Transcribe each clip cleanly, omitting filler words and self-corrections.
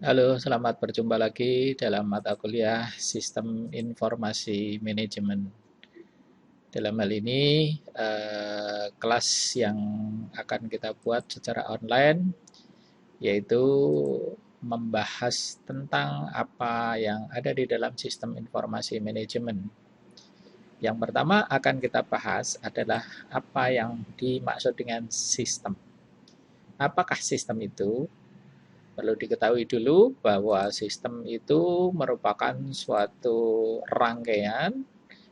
Halo, selamat berjumpa lagi dalam mata kuliah Sistem Informasi Manajemen. Dalam hal ini, kelas yang akan kita buat secara online yaitu membahas tentang apa yang ada di dalam sistem informasi manajemen. Yang pertama akan kita bahas adalah apa yang dimaksud dengan sistem. Apakah sistem itu? Perlu diketahui dulu bahwa sistem itu merupakan suatu rangkaian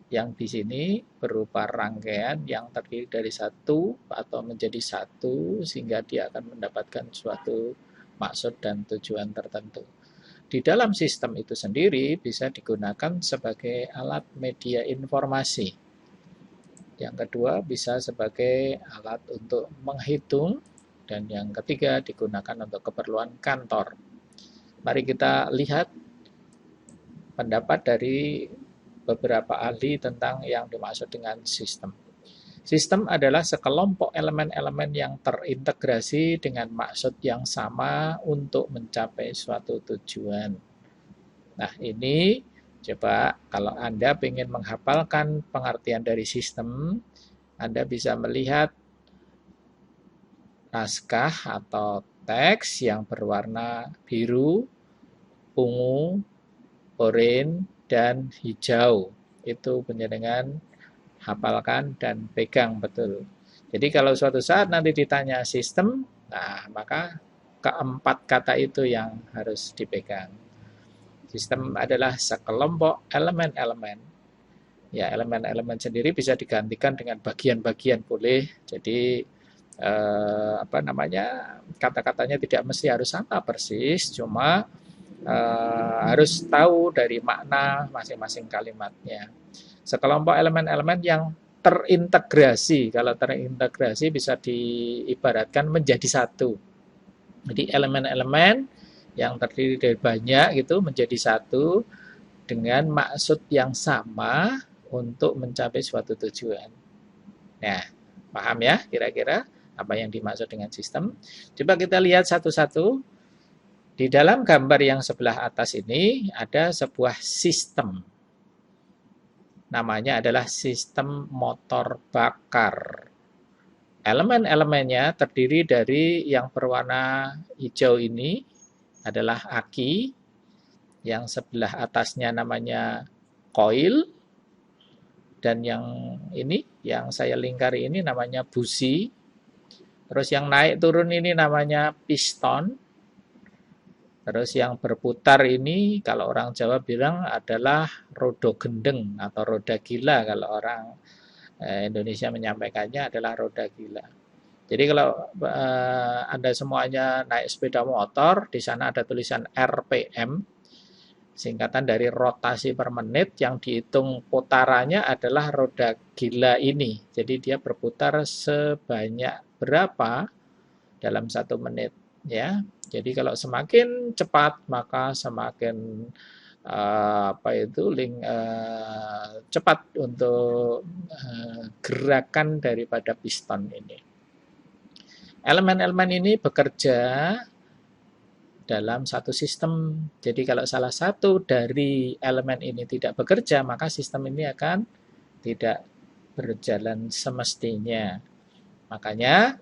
yang di sini berupa rangkaian yang terdiri dari satu atau menjadi satu sehingga dia akan mendapatkan suatu maksud dan tujuan tertentu. Di dalam sistem itu sendiri bisa digunakan sebagai alat media informasi. Yang kedua bisa sebagai alat untuk menghitung dan yang ketiga digunakan untuk keperluan kantor. Mari kita lihat pendapat dari beberapa ahli tentang yang dimaksud dengan sistem. Sistem adalah sekelompok elemen-elemen yang terintegrasi dengan maksud yang sama untuk mencapai suatu tujuan. Nah, ini coba kalau Anda ingin menghafalkan pengertian dari sistem, Anda bisa melihat naskah atau teks yang berwarna biru, ungu, oranye, dan hijau. Itu penjenengan hafalkan dan pegang betul. Jadi kalau suatu saat nanti ditanya sistem, nah maka keempat kata itu yang harus dipegang. Sistem adalah sekelompok elemen-elemen. Ya, elemen-elemen sendiri bisa digantikan dengan bagian-bagian boleh. Jadi apa namanya, kata-katanya tidak mesti harus sama persis, cuma harus tahu dari makna masing-masing kalimatnya. Sekelompok elemen-elemen yang terintegrasi. Kalau terintegrasi bisa diibaratkan menjadi satu. Jadi elemen-elemen yang terdiri dari banyak itu menjadi satu dengan maksud yang sama untuk mencapai suatu tujuan. Nah, paham ya kira-kira apa yang dimaksud dengan sistem? Coba kita lihat satu-satu. Di dalam gambar yang sebelah atas ini ada sebuah sistem. Namanya adalah sistem motor bakar. Elemen-elemennya terdiri dari yang berwarna hijau ini adalah aki, yang sebelah atasnya namanya coil, dan yang ini, yang saya lingkari ini namanya busi. Terus yang naik turun ini namanya piston. Terus yang berputar ini kalau orang Jawa bilang adalah roda gendeng atau roda gila, kalau orang Indonesia menyampaikannya adalah roda gila. Jadi kalau Anda semuanya naik sepeda motor, di sana ada tulisan RPM, singkatan dari rotasi per menit, yang dihitung putarannya adalah roda gila ini. Jadi dia berputar sebanyak berapa dalam 1 menit, ya. Jadi kalau semakin cepat maka semakin cepat untuk gerakan daripada piston ini. Elemen-elemen ini bekerja dalam satu sistem. Jadi kalau salah satu dari elemen ini tidak bekerja, maka sistem ini akan tidak berjalan semestinya. Makanya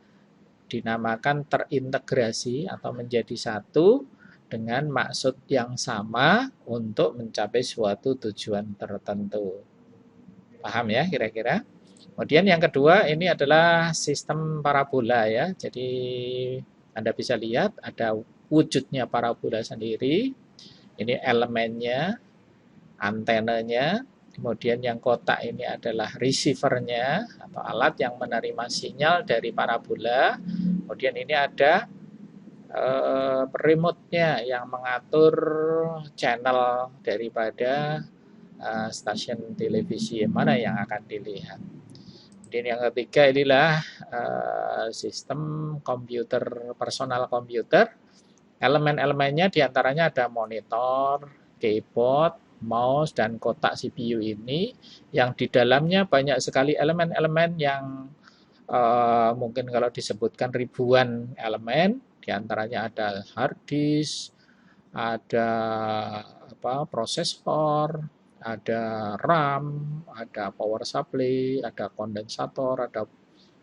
dinamakan terintegrasi atau menjadi satu dengan maksud yang sama untuk mencapai suatu tujuan tertentu. Paham ya kira-kira? Kemudian yang kedua ini adalah sistem parabola ya. Jadi Anda bisa lihat ada wujudnya parabola sendiri. Ini elemennya, antenanya. Kemudian yang kotak ini adalah receivernya atau alat yang menerima sinyal dari parabola. Kemudian ini ada remote-nya yang mengatur channel daripada stasiun televisi mana yang akan dilihat. Kemudian yang ketiga inilah sistem komputer, personal komputer. Elemen-elemennya diantaranya ada monitor, keyboard, mouse, dan kotak CPU ini, yang di dalamnya banyak sekali elemen-elemen yang mungkin kalau disebutkan ribuan elemen, diantaranya ada hard disk, ada prosesor, ada RAM, ada power supply, ada kondensator, ada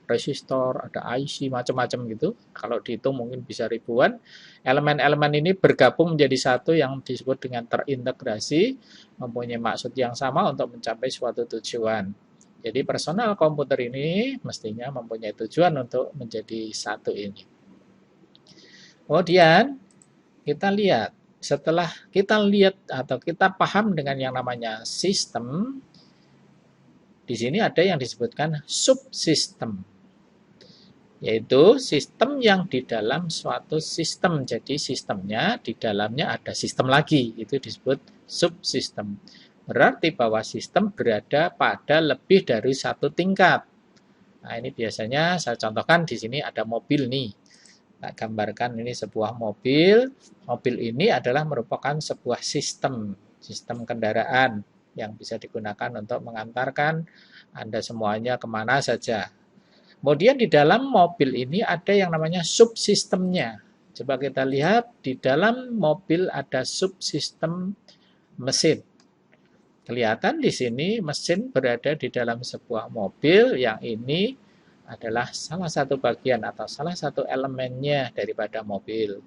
resistor, ada IC, macam-macam gitu. Kalau dihitung mungkin bisa ribuan. Elemen-elemen ini bergabung menjadi satu yang disebut dengan terintegrasi, mempunyai maksud yang sama untuk mencapai suatu tujuan. Jadi personal komputer ini mestinya mempunyai tujuan untuk menjadi satu ini. Kemudian kita lihat, setelah kita lihat atau kita paham dengan yang namanya sistem, di sini ada yang disebutkan subsistem, yaitu sistem yang di dalam suatu sistem. Jadi sistemnya di dalamnya ada sistem lagi, itu disebut subsistem. Berarti bahwa sistem berada pada lebih dari satu tingkat. Nah, ini biasanya saya contohkan di sini ada mobil nih. Saya gambarkan ini sebuah mobil. Mobil ini adalah merupakan sebuah sistem kendaraan yang bisa digunakan untuk mengantarkan Anda semuanya kemana saja. Kemudian di dalam mobil ini ada yang namanya subsistemnya. Coba kita lihat, di dalam mobil ada subsistem mesin. Kelihatan di sini mesin berada di dalam sebuah mobil yang ini adalah salah satu bagian atau salah satu elemennya daripada mobil.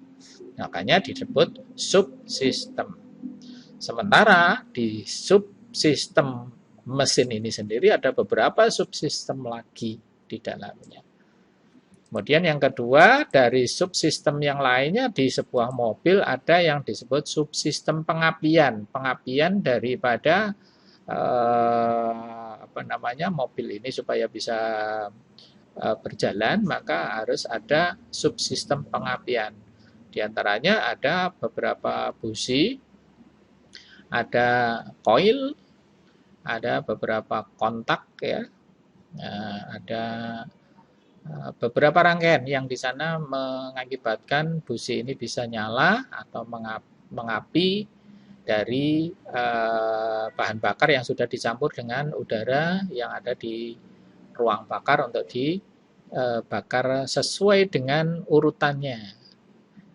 Makanya disebut subsistem. Sementara di subsistem mesin ini sendiri ada beberapa subsistem lagi di dalamnya. Kemudian yang kedua, dari subsistem yang lainnya di sebuah mobil ada yang disebut subsistem pengapian. Pengapian daripada mobil ini supaya bisa berjalan, maka harus ada subsistem pengapian. Di antaranya ada beberapa busi, ada koil, ada beberapa kontak ya, ada beberapa rangkaian yang di sana mengakibatkan busi ini bisa nyala atau mengapi dari bahan bakar yang sudah dicampur dengan udara yang ada di ruang bakar untuk dibakar sesuai dengan urutannya.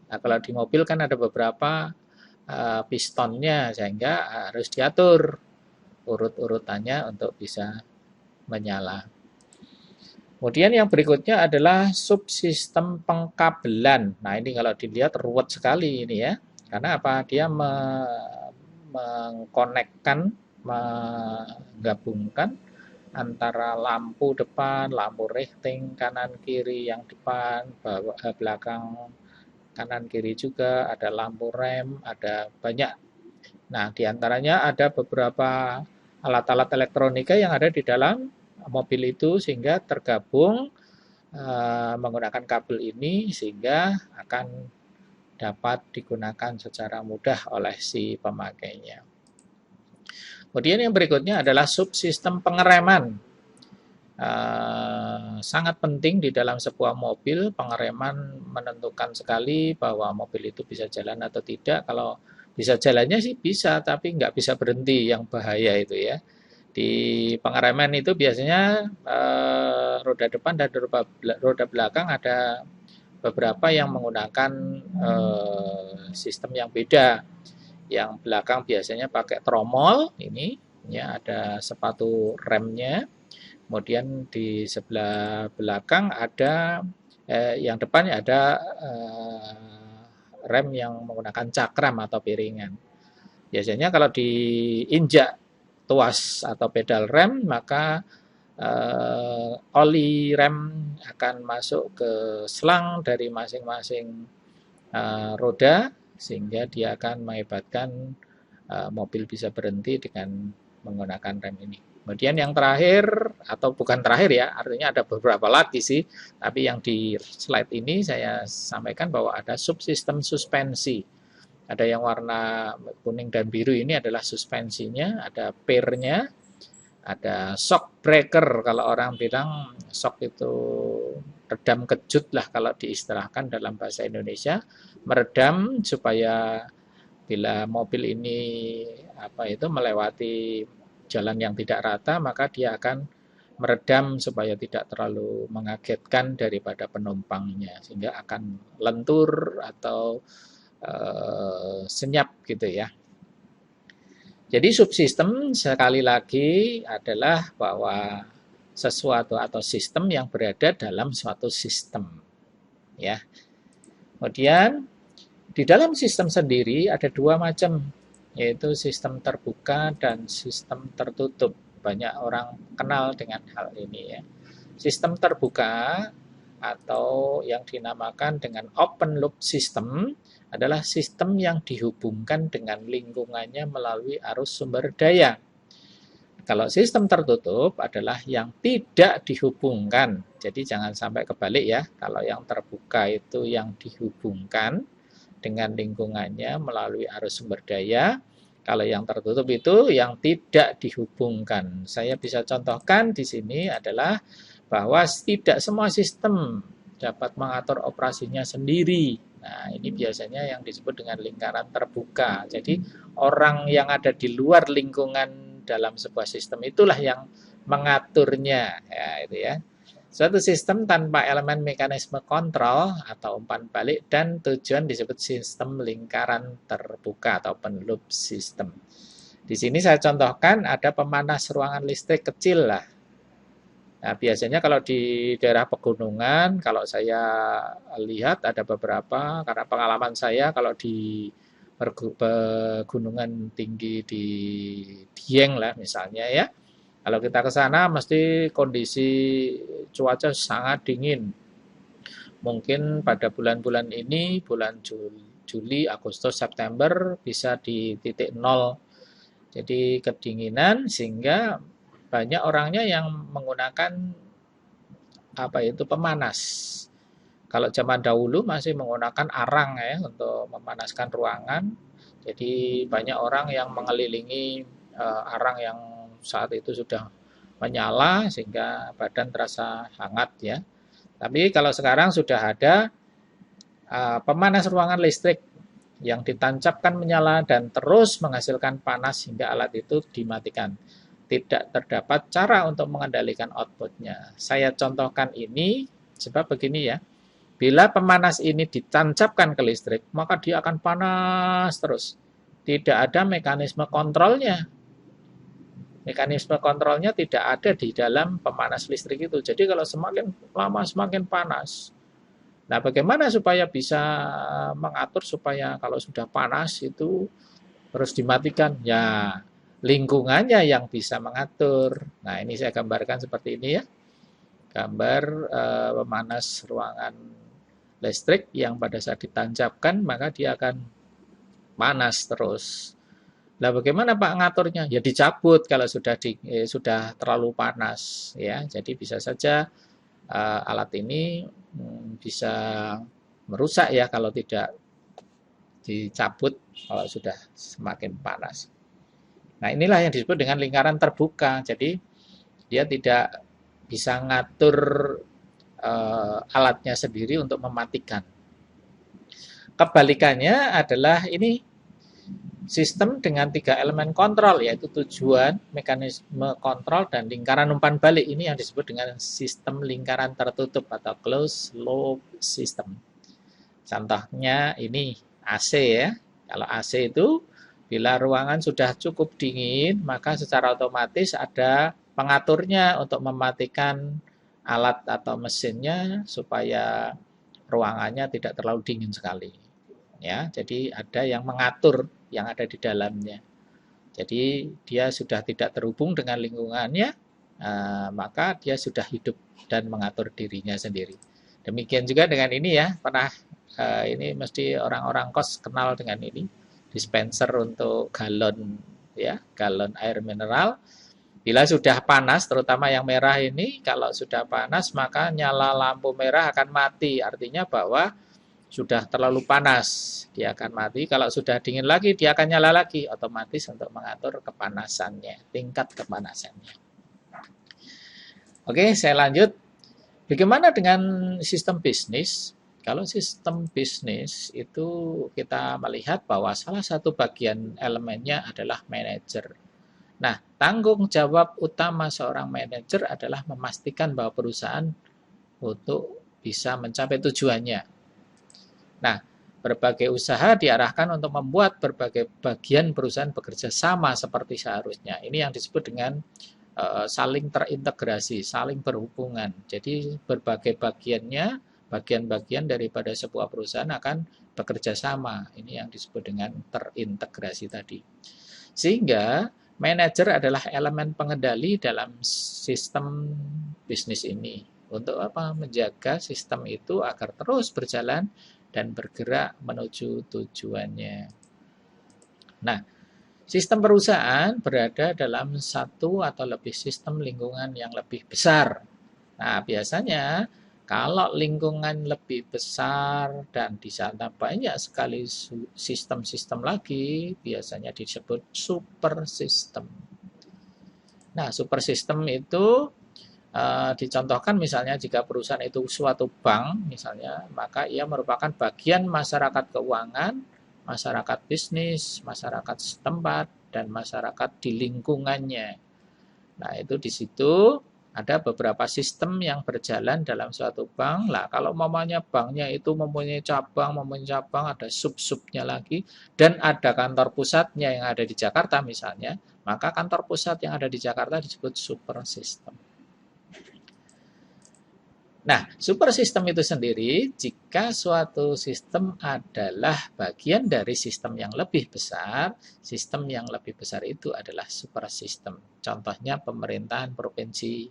Nah, kalau di mobil kan ada beberapa pistonnya sehingga harus diatur urut-urutannya untuk bisa menyala. Kemudian yang berikutnya adalah subsistem pengkabelan. Nah, ini kalau dilihat ruwet sekali ini ya. Karena apa? Dia mengkonekkan, menggabungkan antara lampu depan, lampu righting, kanan kiri yang depan, belakang kanan kiri juga, ada lampu rem, ada banyak. Nah, diantaranya ada beberapa alat-alat elektronika yang ada di dalam mobil itu sehingga tergabung menggunakan kabel ini sehingga akan dapat digunakan secara mudah oleh si pemakainya. Kemudian yang berikutnya adalah subsistem pengereman. Sangat penting di dalam sebuah mobil, pengereman menentukan sekali bahwa mobil itu bisa jalan atau tidak. Kalau bisa jalannya sih bisa, tapi nggak bisa berhenti, yang bahaya itu ya. Di pengereman itu biasanya roda depan dan roda belakang ada beberapa yang menggunakan sistem yang beda. Yang belakang biasanya pakai tromol, ini ya ada sepatu remnya. Kemudian di sebelah belakang ada yang depannya ada rem yang menggunakan cakram atau piringan. Biasanya kalau diinjak tuas atau pedal rem, maka oli rem akan masuk ke selang dari masing-masing roda sehingga dia akan mengakibatkan mobil bisa berhenti dengan menggunakan rem ini. Kemudian yang terakhir, atau bukan terakhir ya, artinya ada beberapa lagi sih, tapi yang di slide ini saya sampaikan bahwa ada subsistem suspensi. Ada yang warna kuning dan biru ini adalah suspensinya, ada pair-nya, ada shock breaker, kalau orang bilang shock itu redam kejut lah kalau diistilahkan dalam bahasa Indonesia, meredam supaya bila mobil ini melewati jalan yang tidak rata, maka dia akan meredam supaya tidak terlalu mengagetkan daripada penumpangnya, sehingga akan lentur atau senyap gitu ya. Jadi subsistem sekali lagi adalah bahwa sesuatu atau sistem yang berada dalam suatu sistem ya. Kemudian di dalam sistem sendiri ada dua macam, yaitu sistem terbuka dan sistem tertutup. Banyak orang kenal dengan hal ini ya. Sistem terbuka atau yang dinamakan dengan open loop system adalah sistem yang dihubungkan dengan lingkungannya melalui arus sumber daya. Kalau sistem tertutup adalah yang tidak dihubungkan. Jadi jangan sampai kebalik ya. Kalau yang terbuka itu yang dihubungkan dengan lingkungannya melalui arus sumber daya. Kalau yang tertutup itu yang tidak dihubungkan. Saya bisa contohkan di sini adalah bahwa tidak semua sistem dapat mengatur operasinya sendiri. Nah, ini biasanya yang disebut dengan lingkaran terbuka. Jadi, orang yang ada di luar lingkungan dalam sebuah sistem itulah yang mengaturnya. Ya, itu ya. Suatu sistem tanpa elemen mekanisme kontrol atau umpan balik dan tujuan disebut sistem lingkaran terbuka atau open loop system. Di sini saya contohkan ada pemanas ruangan listrik kecil lah. Nah, biasanya kalau di daerah pegunungan, kalau saya lihat ada beberapa, karena pengalaman saya kalau di pegunungan tinggi di Dieng lah misalnya ya, kalau kita ke sana mesti kondisi cuaca sangat dingin. Mungkin pada bulan-bulan ini, bulan Juli, Agustus, September bisa di titik nol. Jadi kedinginan sehingga banyak orangnya yang menggunakan pemanas. Kalau zaman dahulu masih menggunakan arang ya untuk memanaskan ruangan. Jadi banyak orang yang mengelilingi arang yang saat itu sudah menyala sehingga badan terasa hangat ya. Tapi kalau sekarang sudah ada pemanas ruangan listrik yang ditancapkan menyala dan terus menghasilkan panas hingga alat itu dimatikan. Tidak terdapat cara untuk mengendalikan outputnya. Saya contohkan ini sebab begini ya. Bila pemanas ini ditancapkan ke listrik, maka dia akan panas terus. Tidak ada mekanisme kontrolnya. Mekanisme kontrolnya tidak ada di dalam pemanas listrik itu. Jadi kalau semakin lama semakin panas. Nah, bagaimana supaya bisa mengatur supaya kalau sudah panas itu harus dimatikan? Ya, lingkungannya yang bisa mengatur. Nah, ini saya gambarkan seperti ini ya. Gambar pemanas ruangan listrik yang pada saat ditancapkan maka dia akan panas terus. Nah, bagaimana Pak ngaturnya? Ya dicabut kalau sudah terlalu panas ya. Jadi bisa saja alat ini bisa merusak ya kalau tidak dicabut kalau sudah semakin panas. Nah, inilah yang disebut dengan lingkaran terbuka. Jadi dia tidak bisa ngatur alatnya sendiri untuk mematikan. Kebalikannya adalah ini sistem dengan 3 elemen kontrol, yaitu tujuan, mekanisme kontrol, dan lingkaran umpan balik. Ini yang disebut dengan sistem lingkaran tertutup atau closed loop system. Contohnya ini AC ya. Kalau AC itu bila ruangan sudah cukup dingin, maka secara otomatis ada pengaturnya untuk mematikan alat atau mesinnya supaya ruangannya tidak terlalu dingin sekali. Ya, jadi ada yang mengatur yang ada di dalamnya. Jadi dia sudah tidak terhubung dengan lingkungannya, maka dia sudah hidup dan mengatur dirinya sendiri. Demikian juga dengan ini ya, ini mesti orang-orang kos kenal dengan ini, dispenser untuk galon ya, galon air mineral. Bila sudah panas, terutama yang merah ini, kalau sudah panas maka nyala lampu merah akan mati. Artinya bahwa sudah terlalu panas, dia akan mati. Kalau sudah dingin lagi, dia akan nyala lagi, otomatis untuk mengatur kepanasannya, tingkat kepanasannya. Oke, saya lanjut. Bagaimana dengan sistem bisnis? Kalau sistem bisnis itu kita melihat bahwa salah satu bagian elemennya adalah manajer. Nah, tanggung jawab utama seorang manajer adalah memastikan bahwa perusahaan untuk bisa mencapai tujuannya. Nah, Berbagai usaha diarahkan untuk membuat berbagai bagian perusahaan bekerja sama seperti seharusnya. Ini yang disebut dengan saling terintegrasi, saling berhubungan. Jadi berbagai bagian-bagian daripada sebuah perusahaan akan bekerja sama. Ini yang disebut dengan terintegrasi tadi. Sehingga manajer adalah elemen pengendali dalam sistem bisnis ini. Untuk apa? Menjaga sistem itu agar terus berjalan dan bergerak menuju tujuannya. Nah, sistem perusahaan berada dalam satu atau lebih sistem lingkungan yang lebih besar. Nah, biasanya kalau lingkungan lebih besar dan di sana banyak sekali sistem-sistem lagi, biasanya disebut super sistem. Nah, super sistem itu dicontohkan misalnya jika perusahaan itu suatu bank misalnya, maka ia merupakan bagian masyarakat keuangan, masyarakat bisnis, masyarakat setempat, dan masyarakat di lingkungannya. Nah, itu di situ ada beberapa sistem yang berjalan dalam suatu bank. Lah, kalau mamanya banknya itu mempunyai cabang, ada sub-subnya lagi, dan ada kantor pusatnya yang ada di Jakarta misalnya, maka kantor pusat yang ada di Jakarta disebut super system. Nah, super system itu sendiri, jika suatu sistem adalah bagian dari sistem yang lebih besar, sistem yang lebih besar itu adalah super system. Contohnya pemerintahan provinsi.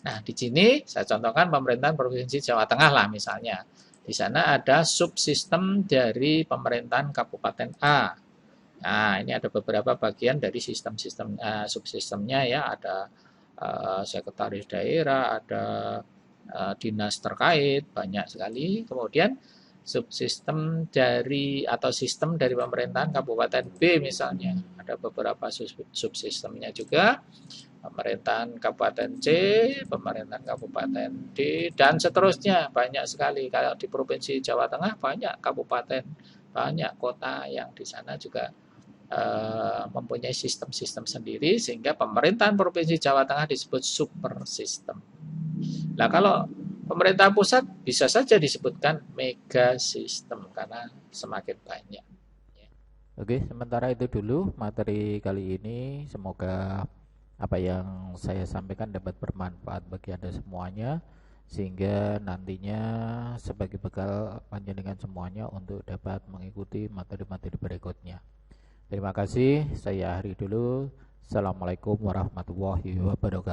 Nah, di sini saya contohkan pemerintahan provinsi Jawa Tengah lah misalnya. Di sana ada subsistem dari pemerintahan Kabupaten A. Nah, ini ada beberapa bagian dari sistem-sistem subsistemnya ya, ada sekretaris daerah, ada dinas terkait, banyak sekali. Kemudian subsistem dari atau sistem dari pemerintahan Kabupaten B misalnya, ada beberapa subsistemnya juga, pemerintahan Kabupaten C, pemerintahan Kabupaten D, dan seterusnya, banyak sekali. Kalau di Provinsi Jawa Tengah banyak kabupaten, banyak kota yang di sana juga mempunyai sistem-sistem sendiri, sehingga pemerintahan Provinsi Jawa Tengah disebut super sistem. Nah, kalau pemerintah pusat bisa saja disebutkan mega sistem karena semakin banyak. Oke, sementara itu dulu materi kali ini. Semoga apa yang saya sampaikan dapat bermanfaat bagi Anda semuanya, sehingga nantinya sebagai bekal panjenengan semuanya untuk dapat mengikuti materi-materi berikutnya. Terima kasih, saya akhiri dulu. Assalamualaikum warahmatullahi wabarakatuh.